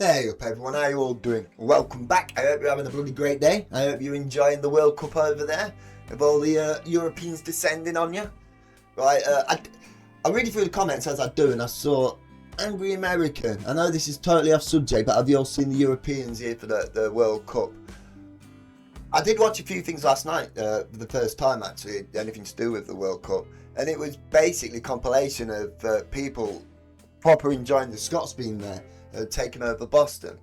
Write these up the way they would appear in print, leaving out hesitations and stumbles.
Hey up everyone, how you all doing? Welcome back. I hope you're having a bloody great day. I hope you're enjoying the World Cup over there, with all the Europeans descending on you. Right, I read through the comments as I do, and I saw Angry American. I know this is totally off subject, but have you all seen the Europeans here for the World Cup? I did watch a few things last night, for the first time actually, anything to do with the World Cup, and it was basically a compilation of people proper enjoying the Scots being there. Taking over Boston.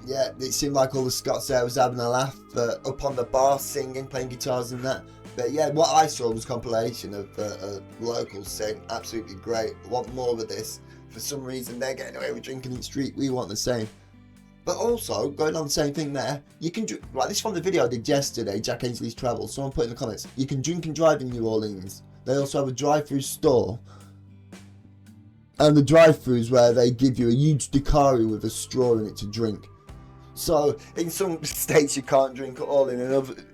Yeah, it seemed like all the Scots there was having a laugh, up on the bar, singing, playing guitars and that. But yeah, what I saw was a compilation of locals saying, absolutely great, want more of this. For some reason they're getting away with drinking in the street, we want the same. But also, going on the same thing there, you can, like this from the video I did yesterday, Jack Ainsley's Travels, someone put in the comments, you can drink and drive in New Orleans. They also have a drive-through store. And the drive-thrus where they give you a huge Daiquiri with a straw in it to drink. So in some states you can't drink at all. In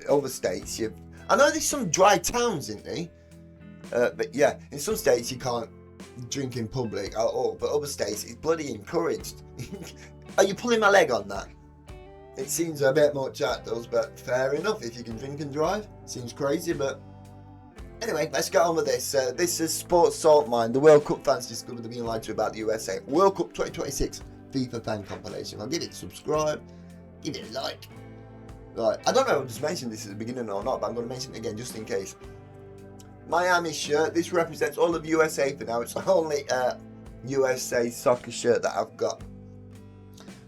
other states you. I know there's some dry towns, isn't there? But yeah, in some states you can't drink in public at all. But other states it's bloody encouraged. Are you pulling my leg on that? It seems a bit much that does, but fair enough. If you can drink and drive, seems crazy, but. Anyway, let's get on with this. This is Sports Salt Mine. The World Cup fans discovered they're being lied to about the USA. World Cup 2026 FIFA fan compilation. I'll give it a subscribe, give it a like. Right, I don't know if I just mentioned this at the beginning or not, but I'm going to mention it again just in case. Miami shirt. This represents all of USA for now. It's the only USA soccer shirt that I've got.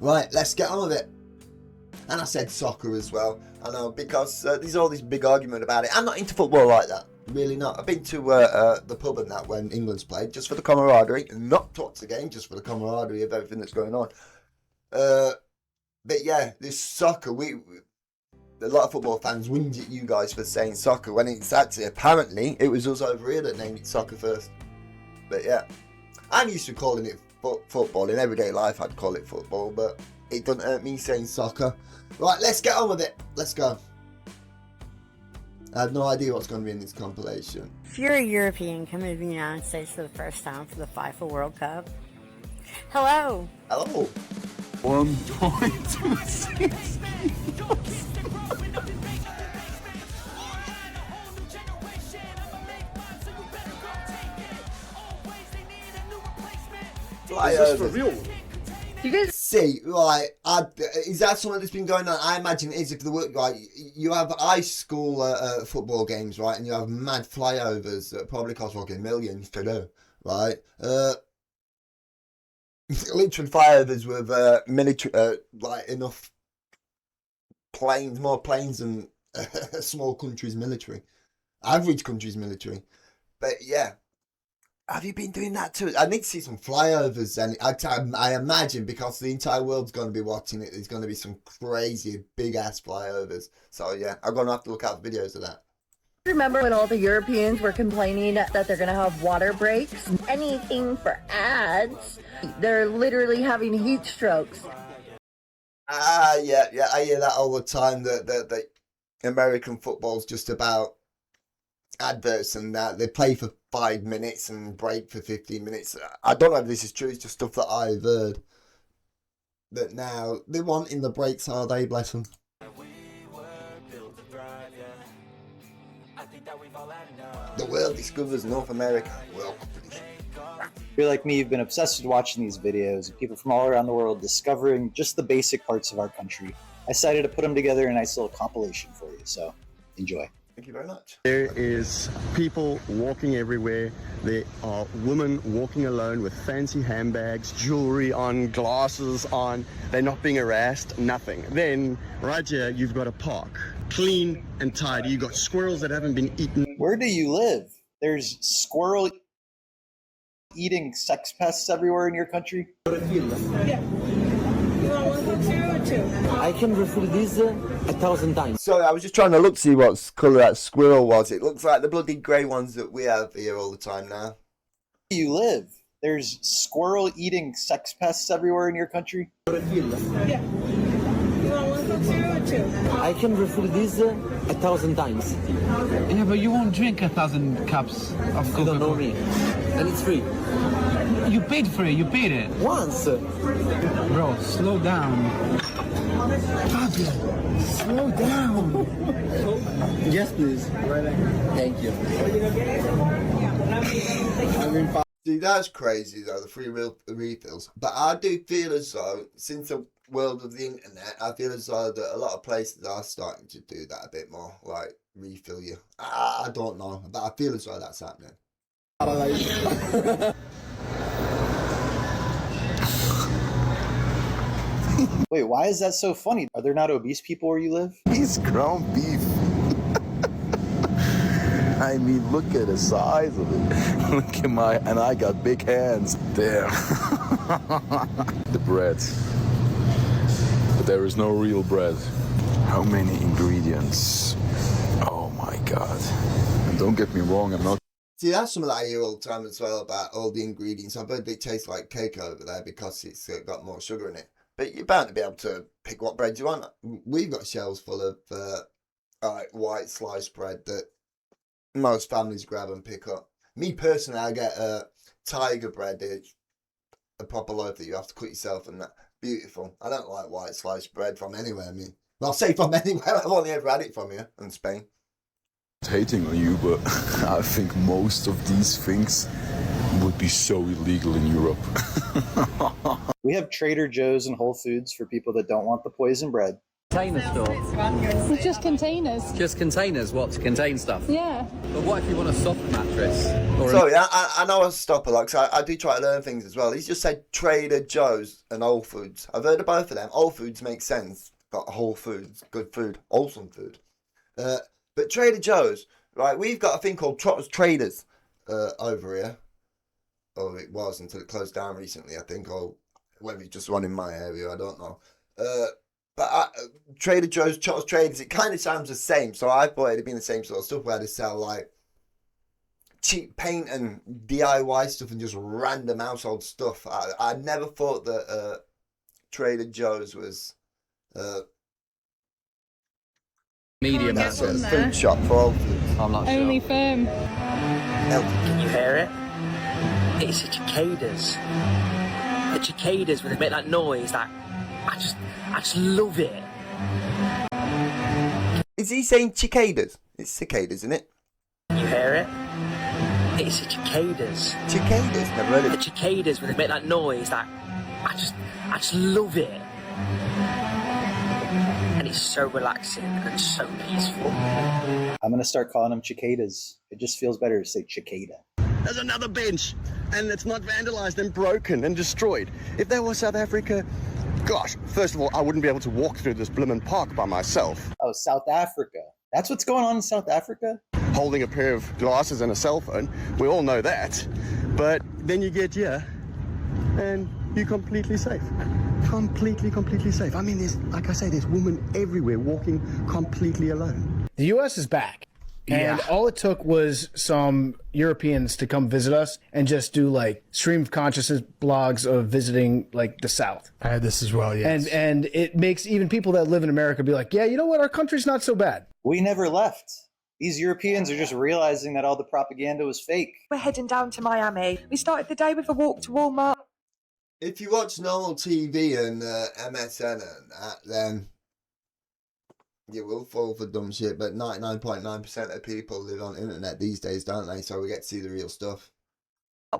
Right, let's get on with it. And I said soccer as well. I know, because there's all this big argument about it. I'm not into football like that. Really not. I've been to the pub and that when England's played, just for the camaraderie, not to watch the game, just for the camaraderie of everything that's going on. But yeah, this soccer, a lot of football fans whinge at you guys for saying soccer, when it's actually, apparently, it was us over here that named it soccer first. But yeah, I'm used to calling it football. In everyday life, I'd call it football, but it doesn't hurt me saying soccer. Right, let's get on with it. Let's go. I have no idea what's going to be in this compilation. If you're a European coming to the United States for the first time for the FIFA World Cup, hello. Hello. 1.26. Is this for real? You guys see, right? Is that something that's been going on? I imagine it is. If the work, right, you have high school football games, right, and you have mad flyovers that probably cost fucking millions to do, right? Literally flyovers with military, like enough planes, more planes than a small country's military, average country's military. But yeah. Have you been doing that too? I need to see some flyovers, and I imagine because the entire world's going to be watching it, there's going to be some crazy big ass flyovers. So yeah, I'm going to have to look out for videos of that. Remember when all the Europeans were complaining that they're going to have water breaks? Anything for ads. They're literally having heat strokes. Yeah, I hear that all the time. That American football's just about adverts and that. They play for 5 minutes and break for 15 minutes. I don't know if this is true, it's just stuff that I've heard. But now, they're wanting the breaks, are they? Bless them. The world discovers North America. Welcome to this. If you're like me, you've been obsessed with watching these videos of people from all around the world discovering just the basic parts of our country. I decided to put them together in a nice little compilation for you, so enjoy. Thank you very much. There is people walking everywhere. There are women walking alone with fancy handbags, jewelry on, glasses on. They're not being harassed, nothing. Then, right here, you've got a park. Clean and tidy. You've got squirrels that haven't been eaten. Where do you live? There's squirrel eating sex pests everywhere in your country? Yeah. You want one Coke Zero or two? I can refill this 1,000 times. So I was just trying to look to see what colour that squirrel was. It looks like the bloody grey ones that we have here all the time now. Where do you live? There's squirrel eating sex pests everywhere in your country? Yeah. You You want one Coke Zero or two? I can refill this 1,000 times. Yeah, but you won't drink 1,000 cups of You don't know Coca-Cola. me. And it's free. You paid for it, you paid it. Once. Bro, slow down. Fabio, slow down. Yes, please. Thank you. See, that's crazy though, the free refills. But I do feel as though, since the world of the internet, I feel as though that a lot of places are starting to do that a bit more, like refill you. I don't know, but I feel as though that's happening. Wait, why is that so funny? Are there not obese people where you live? He's ground beef. I mean, look at the size of it. Look at and I got big hands. Damn. The bread. But there is no real bread. How many ingredients? Oh my God. And don't get me wrong, I'm not. See, that's something that I hear all the time as well about all the ingredients. I bet it tastes like cake over there because it's got more sugar in it. But you're bound to be able to pick what bread you want. We've got shelves full of like white sliced bread that most families grab and pick up. Me personally, I get tiger bread. It's a proper loaf that you have to cut yourself, and that beautiful. I don't like white sliced bread from anywhere. I mean, well, I'll say from anywhere. I've only ever had it from here in Spain. Hating on you, but I think most of these things would be so illegal in Europe. We have Trader Joe's and Whole Foods for people that don't want the poison bread. Container store. It's just containers. Just containers, what? To contain stuff? Yeah. But what if you want a soft mattress? Or Sorry, I know I stop a lot because I do try to learn things as well. He's just said Trader Joe's and Whole Foods. I've heard of both of them. Whole Foods makes sense. Got Whole Foods, good food, wholesome food. But Trader Joe's, right, we've got a thing called Trotter's Traders over here. Oh, it was until it closed down recently, I think, or whether it's just one in my area, I don't know. But Trader Joe's, Trotter's Traders, it kind of sounds the same, so I thought it'd been the same sort of stuff where they sell like cheap paint and DIY stuff and just random household stuff. I never thought that Trader Joe's was medium that sort of from there. food shop for all foods. I'm not sure. Only firm. Can you hear it? It's the cicadas. The cicadas when they make that noise, that I just love it. Is he saying cicadas? It's cicadas, isn't it? Can you hear it? It's the cicadas. Cicadas, never heard of The it. cicadas when they make that noise, that I just love it. And it's so relaxing and so peaceful. I'm going to start calling them cicadas. It just feels better to say cicada. There's another bench, and it's not vandalized and broken and destroyed. If that was South Africa, gosh, first of all, I wouldn't be able to walk through this blimmin' park by myself. Oh, South Africa. That's what's going on in South Africa? Holding a pair of glasses and a cell phone, we all know that. But then you get here, and you're completely safe. Completely safe. I mean, like I say, there's women everywhere walking completely alone. The U.S. is back. And all it took was some Europeans to come visit us and just do like stream of consciousness blogs of visiting like the South. I had this as well, yes. And it makes even people that live in America be like, yeah, you know what? Our country's not so bad. We never left. These Europeans are just realizing that all the propaganda was fake. We're heading down to Miami. We started the day with a walk to Walmart. If you watch normal TV and MSN and that, then you will fall for dumb shit. But 99.9% of people live on the internet these days, don't they? So we get to see the real stuff.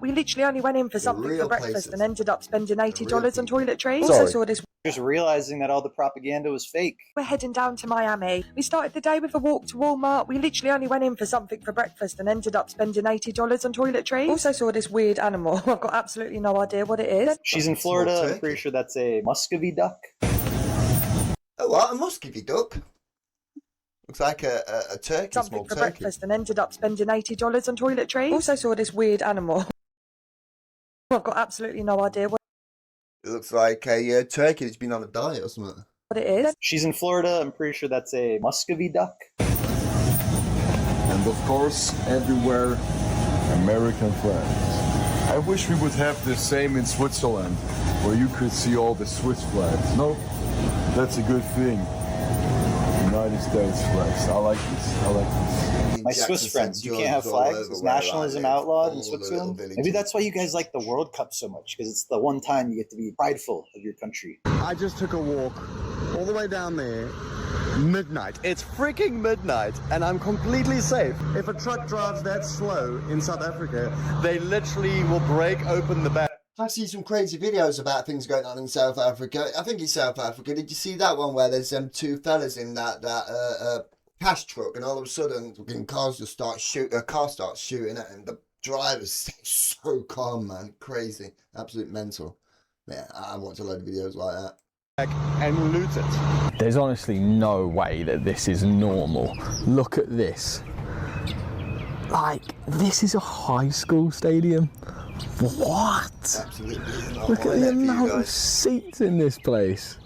We literally only went in for something real for breakfast places. and ended up spending $80 on toiletries. Sorry. Also saw this. Just realizing that all the propaganda was fake. We're heading down to Miami. We started the day with a walk to Walmart. We literally only went in for something for breakfast and ended up spending $80 on toiletries. Also saw this weird animal. I've got absolutely no idea what it is. She's in Florida. I'm pretty sure that's a muscovy duck. Oh, what? A muscovy duck? Looks like a turkey, Something small for turkey. breakfast and ended up spending $80 on toiletries. Also saw this weird animal. I've got absolutely no idea what It looks like a turkey that's been on a diet or something. it is. She's in Florida. I'm pretty sure that's a muscovy duck. And of course, everywhere, American flags. I wish we would have the same in Switzerland, where you could see all the Swiss flags. No, That's a good thing. United States flags. I like this. I like this. My Swiss friends, you can't have flags. Is nationalism outlawed in Switzerland? Maybe that's why you guys like the World Cup so much, because it's the one time you get to be prideful of your country. I just took a walk all the way down there. Midnight. It's freaking midnight, and I'm completely safe. If a truck drives that slow in South Africa, they literally will break open the back. I see some crazy videos about things going on in South Africa. I think it's South Africa. Did you see that one where there's two fellas in that cash truck, and all of a sudden, cars just start shooting. A car starts shooting at him. The driver stays so calm, man. Crazy, absolute mental. Yeah, I watched a load of videos like that. And loot it. There's honestly no way that this is normal. Look at this. Like, this is a high school stadium. What? Absolutely. Look at the amount of seats in this place.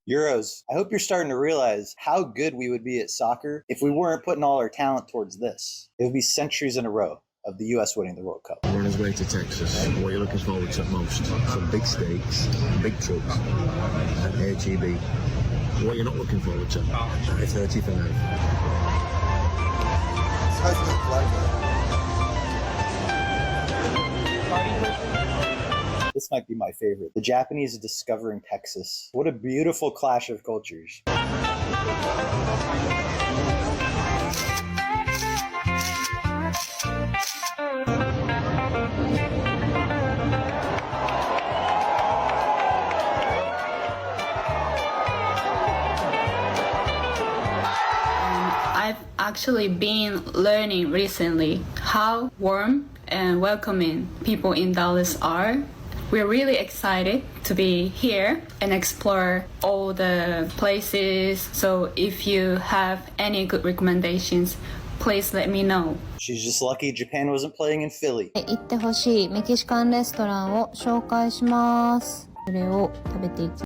Euros, I hope you're starting to realize how good we would be at soccer if we weren't putting all our talent towards this. It would be centuries in a row of the U.S. winning the World Cup. We're on his way to Texas. What are you looking forward to most? Some big steaks, big trucks, and ATV. What are you not looking forward to? 35. This might be my favorite. The Japanese discovering Texas. What a beautiful clash of cultures. I've actually been learning recently how warm and welcoming people in Dallas are. We're really excited to be here and explore all the places. So if you have any good recommendations, please let me know. She's just lucky Japan wasn't playing in Philly. 行ってほしいメキシカンレストランを紹介します。それを食べていきます。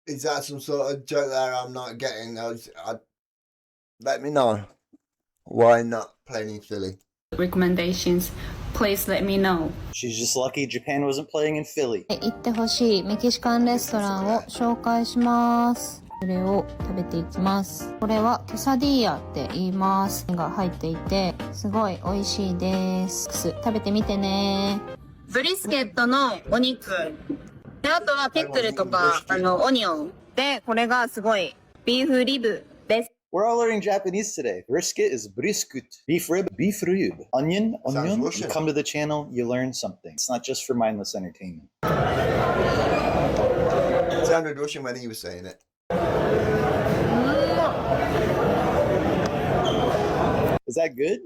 Is that some sort of joke there I'm not getting? Let me know. Why not playing in Philly? Recommendations, please let me know. She's just lucky Japan wasn't playing in Philly. 行ってほしいメキシカンレストランを紹介します。それを食べていきます。これはケサディーヤって言います。が入っていて、すごい美味しいです。食べてみてね。ブリスケットのお肉。で、あとはピックルとか、オニオン。で、これがすごいビーフリブです。 We're all learning Japanese today. Brisket is briskut. Beef rib, onion. You come to the channel, you learn something. It's not just for mindless entertainment. It sounded Russian when he was saying it. Is that good?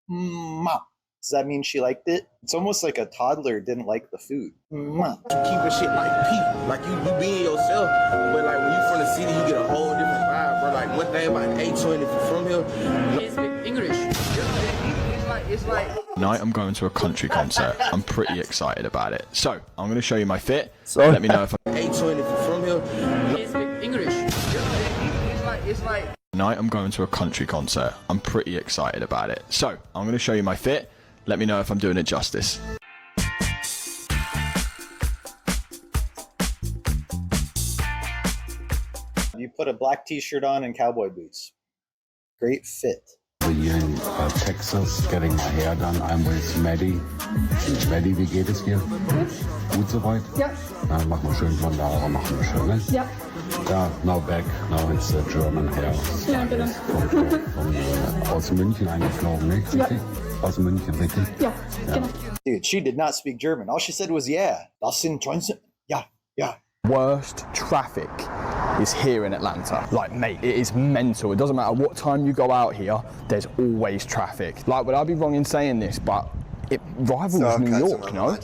Does that mean she liked it? It's almost like a toddler didn't like the food. Keeping shit like people, like you being yourself. But like when you from the city, you get a whole different vibe, bro. Like one thing about A20, if you're from here, It's English. It's like. Tonight I'm going to a country concert. I'm pretty excited about it. So I'm going to show you my fit. Let me know if A20, if you're from here, It's English. It's like. Tonight I'm going to a country concert. I'm pretty excited about it. So I'm going to show you my fit. Let me know if I'm doing it justice. You put a black t-shirt on and cowboy boots. Great fit. Hier in Texas, getting my hair done. I'm with Maddie. Maddie, wie geht es dir? Gut soweit? Ja. Dann machen wir schön von da, machen wir schön, ne? Ja. Ja, now back. Now it's German hair. Ja, genau. Aus München eingeflogen, ne? Ja. Aus München, richtig? Ja, genau. Dude, she did not speak German. All she said was, yeah. Das sind Johnson. Yeah, yeah. Worst traffic is here in Atlanta. Like, mate, it is mental. It doesn't matter what time you go out here, there's always traffic. Like, would I be wrong in saying this, but it rivals New York, no?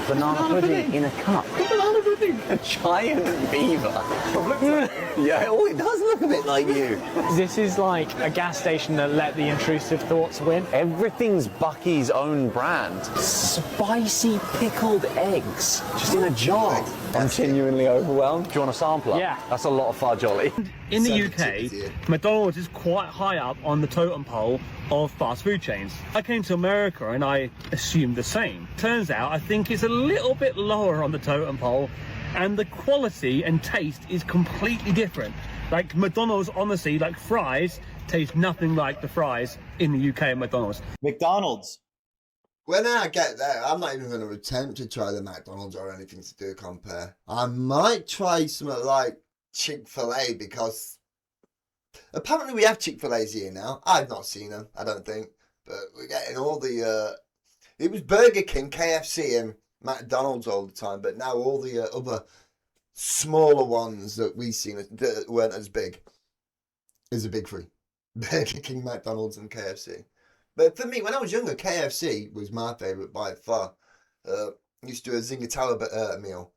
Banana pudding in a cup. Banana pudding? A giant beaver. Yeah, oh, it does look a bit like you. This is like a gas station that let the intrusive thoughts win. Everything's Bucky's own brand. Spicy pickled eggs, just in a jar. I'm genuinely overwhelmed. Do you want a sampler? Yeah. That's a lot of fudge, Ollie. In the UK, McDonald's is quite high up on the totem pole of fast food chains. I came to America and I assumed the same. Turns out I think it's a little bit lower on the totem pole and the quality and taste is completely different. Like McDonald's, honestly, like fries taste nothing like the fries in the UK at McDonald's. McDonald's. When I get there, I'm not even going to attempt to try the McDonald's or anything to do a compare. I might try something like Chick-fil-A because apparently we have Chick-fil-A's here now. I've not seen them, I don't think. But we're getting all the... it was Burger King, KFC and McDonald's all the time. But now all the other smaller ones that we've seen that weren't as big is a big three. Burger King, McDonald's and KFC. But for me, when I was younger, KFC was my favourite by far. Used to do a Zingatella meal.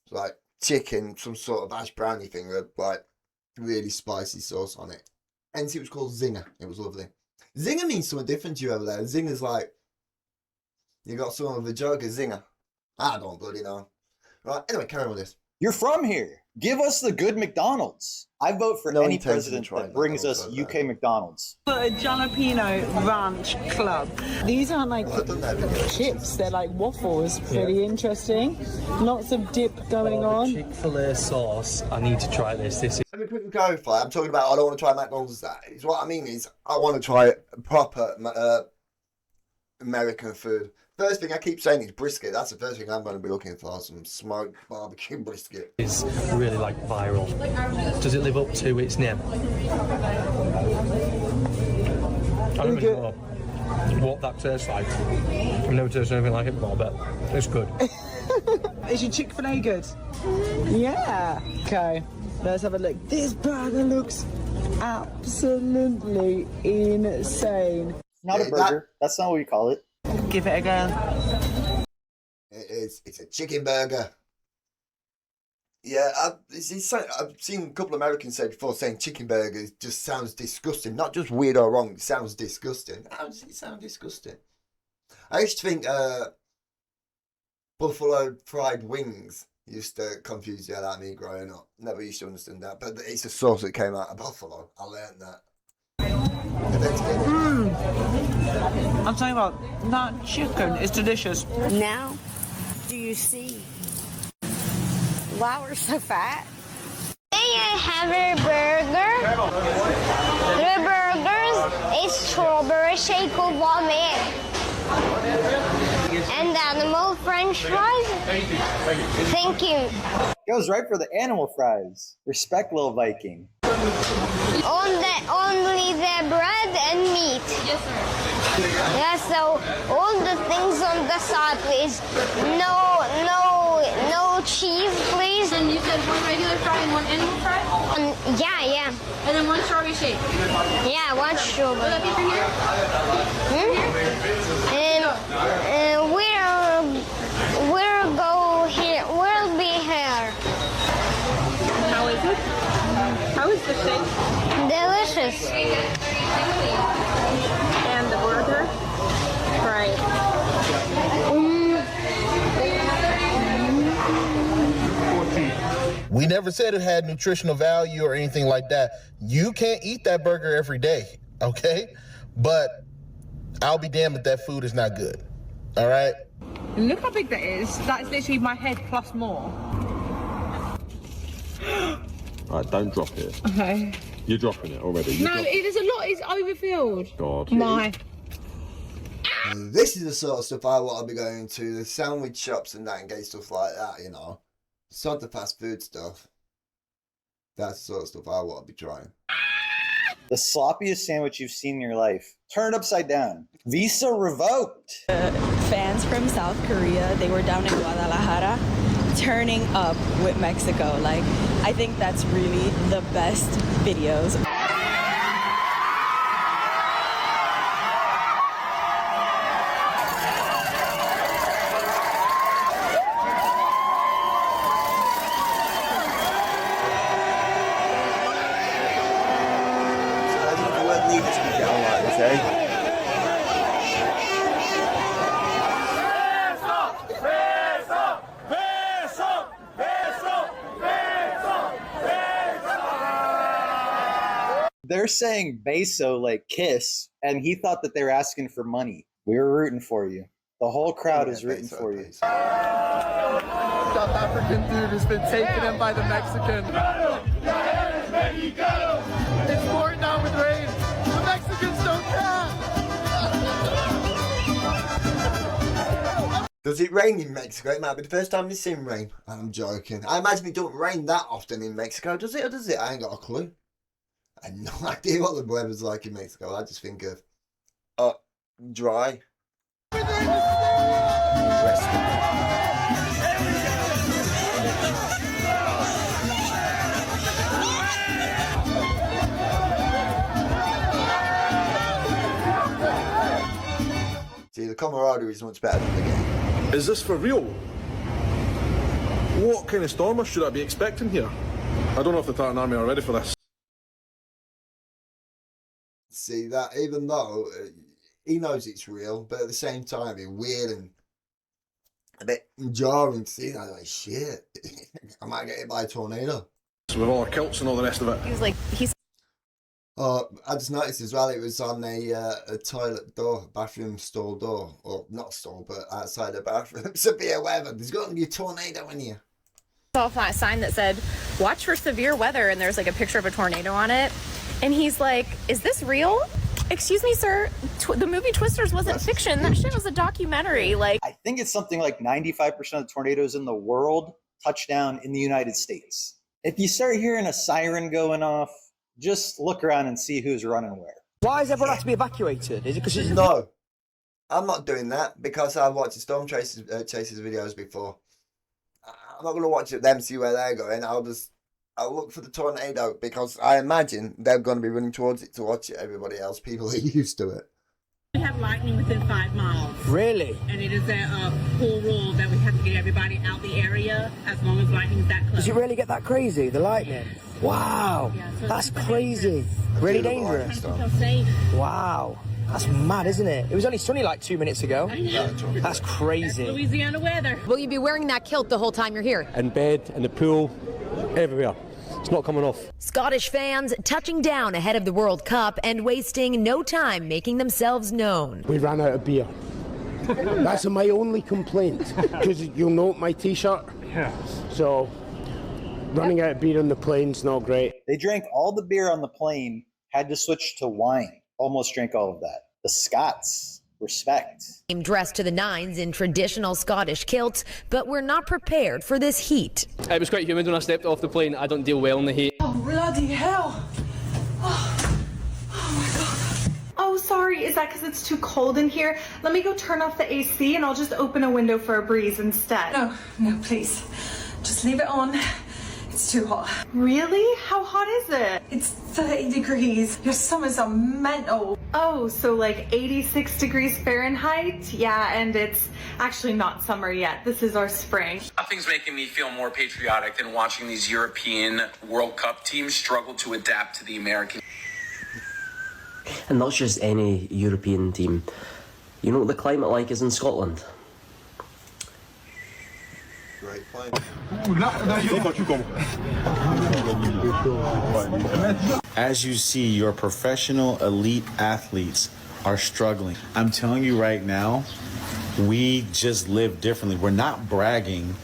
It's like chicken, some sort of hash brownie thing with like really spicy sauce on it. Hence it was called Zinger. It was lovely. Zinger means something different to you over there. Zinger's like, you got some of a joke, a zinger. I don't bloody know. Right, anyway, carry on with this. You're from here. Give us the good McDonald's. I vote for any president that brings us UK McDonald's. A jalapeno ranch club. These aren't like chips, they're like waffles. Pretty interesting. Lots of dip going on. Chick-fil-A sauce. I need to try this. This is... Let me quickly clarify. I'm talking about I don't want to try McDonald's. That is what I mean is I want to try proper American food. First thing I keep saying is brisket. That's the first thing I'm going to be looking for. Some smoked barbecue brisket. It's really like viral. Does it live up to its name? I don't really know what that tastes like. I've never tasted anything like it before, but it's good. Is your Chick-fil-A good? Yeah. Okay, let's have a look. This burger looks absolutely insane. Not a burger. That's not what we call it. Give it a go. It is. It's a chicken burger. Yeah, I've seen a couple of Americans say before saying chicken burgers just sounds disgusting. Not just weird or wrong, it sounds disgusting. How does it sound disgusting? I used to think buffalo fried wings used to confuse the hell out of me growing up. Never used to understand that, but it's a sauce that came out of buffalo. I learned that. I'm talking about that chicken is delicious. Now, do you see? Wow, we're so fat. May I have a burger? The burgers is strawberry shake with vomit. And animal french fries? Thank you. Goes right for the animal fries. Respect, little Viking. Only the bread and meat. Yes, sir. Yeah, so all the things on the side, please. No cheese, please. And you said one regular fry and one animal fry? Yeah. And then one strawberry shake? Yeah, one strawberry. Will that be for here? And we'll go here. We'll be here. How is it? How is the shake? Delicious. And the burger? Right. We never said it had nutritional value or anything like that. You can't eat that burger every day, okay? But I'll be damned if that food is not good, all right? Look how big that is. That's literally my head plus more. All right, don't drop it. Okay. You're dropping it already. No, it is a lot. It's overfilled. God. My. This is the sort of stuff I want to be going to. The sandwich shops and that and get stuff like that, you know. It's not the fast food stuff. That's the sort of stuff I want to be trying. The sloppiest sandwich you've seen in your life. Turn it upside down. Visa revoked. Fans from South Korea, they were down in Guadalajara turning up with Mexico. Like, I think that's really the best videos. They're saying beso like kiss, and he thought that they were asking for money. We were rooting for you. The whole crowd is rooting for you. South African dude has been taken in by the Mexican. Mexicano! It's pouring down with rain. The Mexicans don't care. Does it rain in Mexico? It might be the first time we've seen rain. I'm joking. I imagine it don't rain that often in Mexico. Does it or does it? I ain't got a clue. I have no idea what the weather's like in Mexico. I just think of dry. See, the camaraderie is much better than the game. Is this for real? What kind of stormer should I be expecting here? I don't know if the Tartan Army are ready for this. See that, even though he knows it's real, but at the same time, it's weird and a bit jarring to see that. Like, shit, I might get hit by a tornado. So with all our kilts and all the rest of it. He was like, he's. Oh, I just noticed as well, it was on a toilet door, bathroom stall door, or not stall, but outside the bathroom. Severe weather. There's going to be a tornado in here. Saw a sign that said, "Watch for severe weather," and there's like a picture of a tornado on it. And he's like, "Is this real? Excuse me, sir. The movie Twisters wasn't fiction. That shit was a documentary." Like, I think it's something like 95% of tornadoes in the world touch down in the United States. If you start hearing a siren going off, just look around and see who's running where. Why does everyone have to be evacuated? Is it because it's... No, I'm not doing that because I've watched the storm chasers videos before. I'm not going to watch them, see where they're going. I'll look for the tornado because I imagine they're going to be running towards it to watch it. Everybody else, people are used to it. We have lightning within 5 miles. Really? And it is a Poole rule that we have to get everybody out the area as long as lightning is that close. Does it really get that crazy, the lightning? Wow, Yeah, so that's crazy. Really dangerous. Wow, that's mad, isn't it? It was only sunny like 2 minutes ago. That's crazy. That's Louisiana weather. Will you be wearing that kilt the whole time you're here? In bed, in the pool, everywhere. It's not coming off. Scottish fans touching down ahead of the World Cup and wasting no time making themselves known. We ran out of beer. That's my only complaint, because you'll note my t-shirt. Yeah. So, running out of beer on the plane's not great. They drank all the beer on the plane, had to switch to wine. Almost drank all of that. The Scots, respect. Dressed to the nines in traditional Scottish kilts, but we're not prepared for this heat. It was quite humid when I stepped off the plane. I don't deal well in the heat. Oh, bloody hell. Oh my God. Oh, sorry, is that because it's too cold in here? Let me go turn off the AC and I'll just open a window for a breeze instead. No, please. Just leave it on. It's too hot. Really? How hot is it? It's 30 degrees. Your summers are mental. Oh, so like 86 degrees Fahrenheit? Yeah, and it's actually not summer yet. This is our spring. Nothing's making me feel more patriotic than watching these European World Cup teams struggle to adapt to the American. And not just any European team. You know what the climate like is in Scotland? Great point. As you see, your professional elite athletes are struggling. I'm telling you right now, we just live differently. We're not bragging.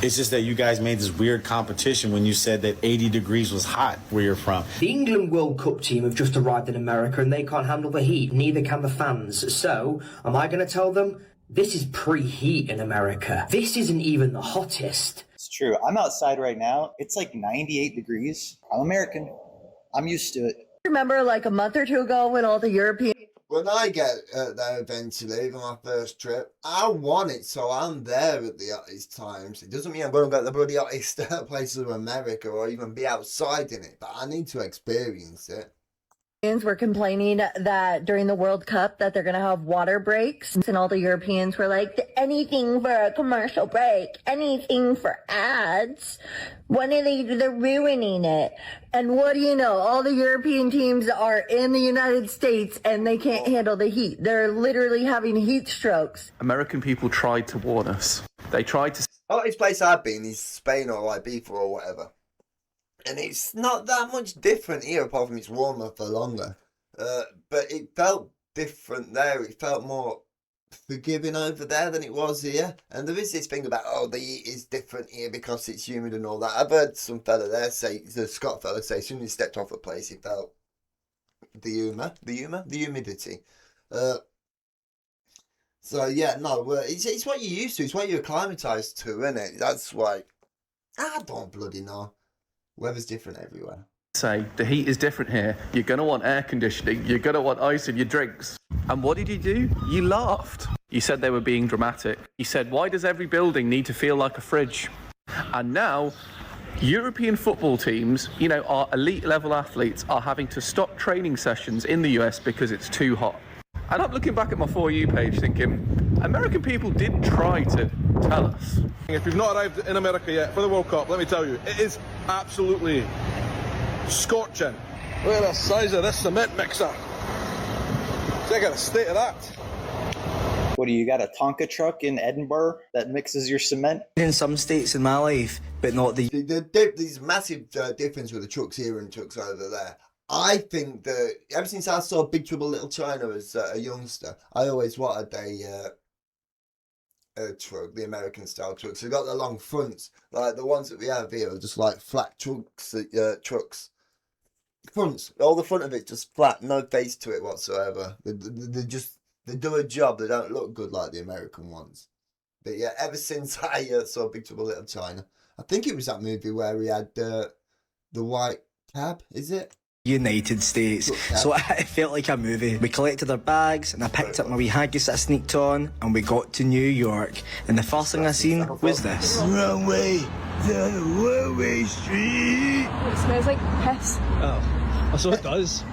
It's just that you guys made this weird competition when you said that 80 degrees was hot where you're from. The England World Cup team have just arrived in America and they can't handle the heat, neither can the fans. So, am I going to tell them? This is pre-heat in America. This isn't even the hottest. It's true. I'm outside right now. It's like 98 degrees. I'm American. I'm used to it. Remember like a month or two ago when all the European... When I get there eventually for my first trip, I want it so I'm there at the hottest times. It doesn't mean I'm going to go to the bloody hottest places of America or even be outside in it, but I need to experience it. were complaining that during the World Cup that they're going to have water breaks, and all the Europeans were like, anything for a commercial break, anything for ads. When are they're ruining it? And what do you know? All the European teams are in the United States and they can't handle the heat. They're literally having heat strokes. American people tried to warn us. They tried to... Oh, this place I've been is Spain or Ibiza or whatever. And it's not that much different here, apart from it's warmer for longer. But it felt different there. It felt more forgiving over there than it was here. And there is this thing about, oh, the heat is different here because it's humid and all that. I've heard some fella there say, the Scott fella say, as soon as he stepped off a place, he felt the humidity. So yeah, no, it's what you're used to. It's what you're acclimatized to, isn't it? That's why. I don't bloody know. Weather's different everywhere. Say the heat is different here. You're gonna want air conditioning. You're gonna want ice in your drinks. And what did you do? You laughed. You said they were being dramatic. You said, why does every building need to feel like a fridge? And now, European football teams, you know, our elite level athletes are having to stop training sessions in the US because it's too hot. And I'm looking back at my For You page thinking, American people did try to tell us. If you've not arrived in America yet for the World Cup, let me tell you, it is absolutely scorching. Look at the size of this cement mixer. Check out the state of that. What do you got, a Tonka truck in Edinburgh that mixes your cement? In some states in my life, but not the... There's massive difference with the trucks here and trucks over there. I think that ever since I saw Big Trouble Little China as a youngster, I always wanted a truck, the American style trucks. They've got the long fronts, like the ones that we have here are just like flat trucks. Fronts, all the front of it just flat, no face to it whatsoever. They do a job. They don't look good like the American ones. But yeah, ever since I saw Big Trouble Little China, I think it was that movie where we had the white cab. Is it? United States. So it felt like a movie. We collected our bags and I picked up my wee haggis that I sneaked on and we got to New York. And the first thing I seen was this. Runway down the one-way street. It smells like piss. Oh, so it does.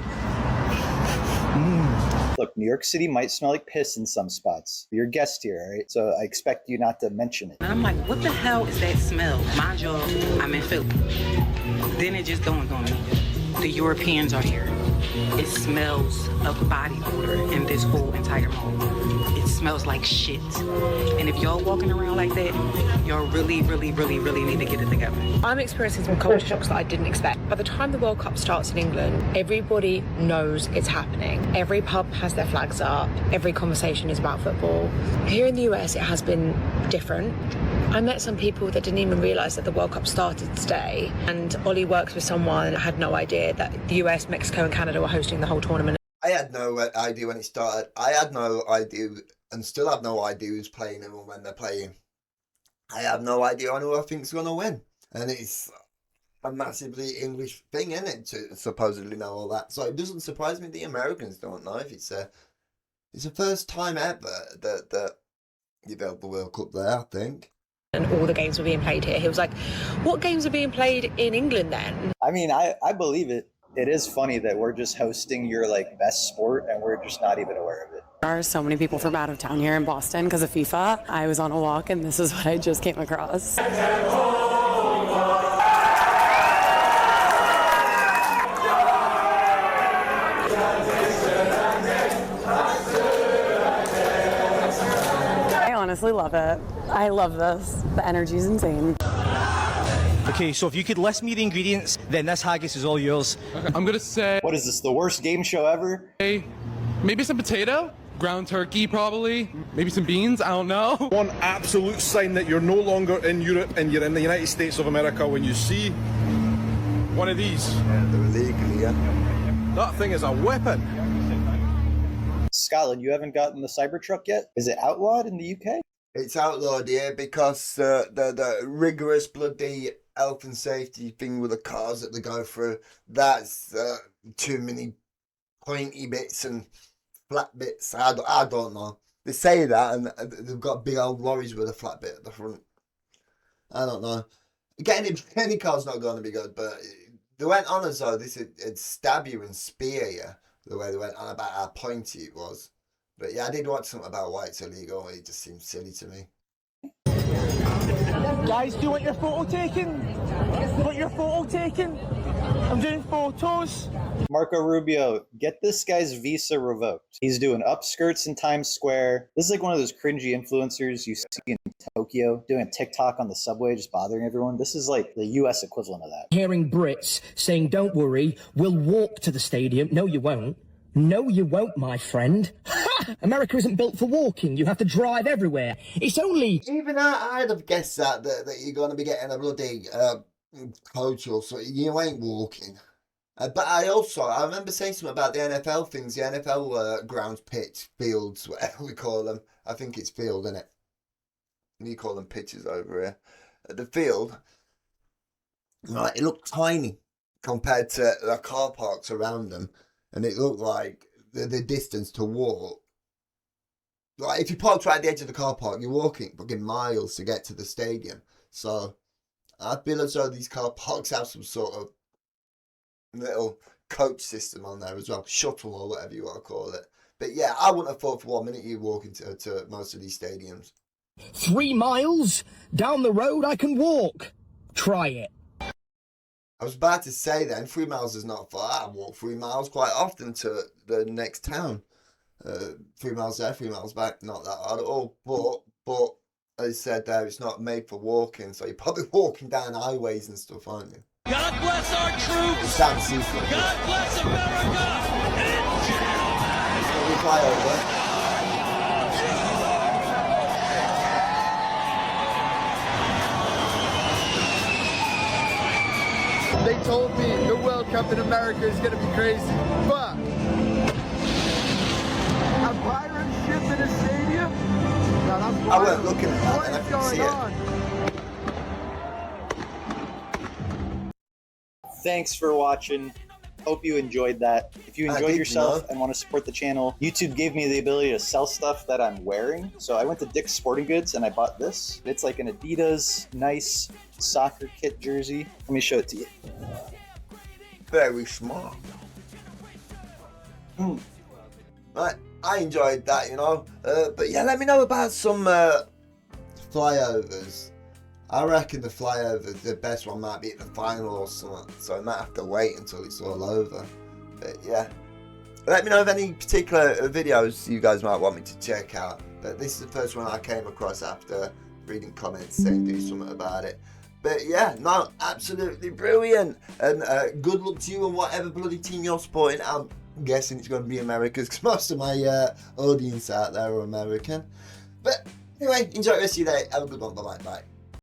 Look, New York City might smell like piss in some spots. You're a guest here, right? So I expect you not to mention it. And I'm like, what the hell is that smell? Mind you, I'm in Philly. Then it just dawned on me. The Europeans are here. It smells of body odor in this whole entire mall. It smells like shit. And if y'all walking around like that, y'all really, really, really, really need to get it together. I'm experiencing some culture shocks that I didn't expect. By the time the World Cup starts in England, everybody knows it's happening. Every pub has their flags up. Every conversation is about football. Here in the US, it has been different. I met some people that didn't even realise that the World Cup started today. And Ollie works with someone that had no idea that the US, Mexico and Canada were hosting the whole tournament. I had no idea when it started. I had no idea and still have no idea who's playing and when they're playing. I have no idea on who I think's going to win. And it's a massively English thing, isn't it, to supposedly know all that. So it doesn't surprise me the Americans don't know if it's the first time ever that you've held the World Cup there, I think. And all the games were being played here. He was like, what games are being played in England then? I mean, I believe it. It is funny that we're just hosting your best sport and we're just not even aware of it. There are so many people from out of town here in Boston because of FIFA. I was on a walk and this is what I just came across. I honestly love it. I love this. The energy's insane. Okay, so if you could list me the ingredients, then this haggis is all yours. Okay, I'm gonna say... What is this, the worst game show ever? Maybe some potato? Ground turkey, probably. Maybe some beans, I don't know. One absolute sign that you're no longer in Europe and you're in the United States of America when you see one of these. Yeah, they're illegal, yeah. That thing is a weapon. Scotland, you haven't gotten the Cybertruck yet? Is it outlawed in the UK? It's outlawed here because the rigorous bloody health and safety thing with the cars that they go through, that's too many pointy bits and flat bits. I don't know. They say that and they've got big old lorries with a flat bit at the front. I don't know. Getting any car's not going to be good, but they went on as though this would stab you and spear you, the way they went on about how pointy it was. But yeah, I did watch something about why it's illegal. It just seems silly to me. Guys, do you want your photo taken? Want your photo taken? I'm doing photos. Marco Rubio, get this guy's visa revoked. He's doing upskirts in Times Square. This is like one of those cringy influencers you see in Tokyo doing a TikTok on the subway, just bothering everyone. This is like the US equivalent of that. Hearing Brits saying, don't worry, we'll walk to the stadium. No, you won't. No, you won't, my friend. Ha! America isn't built for walking. You have to drive everywhere. It's only... Even I'd have guessed that you're going to be getting a bloody coach or so. You ain't walking. But I remember saying something about the NFL things, the NFL grounds, pitch, fields, whatever we call them. I think it's field, isn't it? You call them pitches over here. The field, right, it looked tiny compared to the car parks around them. And it looked like the distance to walk. Like, if you parked right at the edge of the car park, you're walking fucking miles to get to the stadium. So, I feel as though these car parks have some sort of little coach system on there as well. Shuttle or whatever you want to call it. But yeah, I wouldn't have thought for 1 minute you walk to most of these stadiums. 3 miles? Down the road I can walk. Try it. I was about to say then, 3 miles is not far. I walk 3 miles quite often to the next town. 3 miles there, 3 miles back, not that hard at all. But as I said there, it's not made for walking, so you're probably walking down highways and stuff, aren't you? God bless our troops! It's down seafront. God bless America! And gentlemen! We fly over. They told me the World Cup in America is going to be crazy, but a pirate ship in a stadium? No, that's wild. I weren't looking at that, What and I is couldn't see going it. on? Thanks for watching. Hope you enjoyed that. If you enjoyed yourself and want to support the channel, YouTube gave me the ability to sell stuff that I'm wearing. So I went to Dick's Sporting Goods and I bought this. It's like an Adidas nice soccer kit jersey. Let me show it to you. Very smart. Right, I enjoyed that, you know. But yeah, let me know about some flyovers. I reckon the flyover, the best one might be at the final or something, so I might have to wait until it's all over. But yeah, let me know of any particular videos you guys might want me to check out. But this is the first one I came across after reading comments saying do something about it. But yeah, no, absolutely brilliant. And good luck to you and whatever bloody team you're supporting. I'm guessing it's going to be America's, because most of my audience out there are American. But anyway, enjoy the rest of your day. Have a good one. Bye-bye. Bye.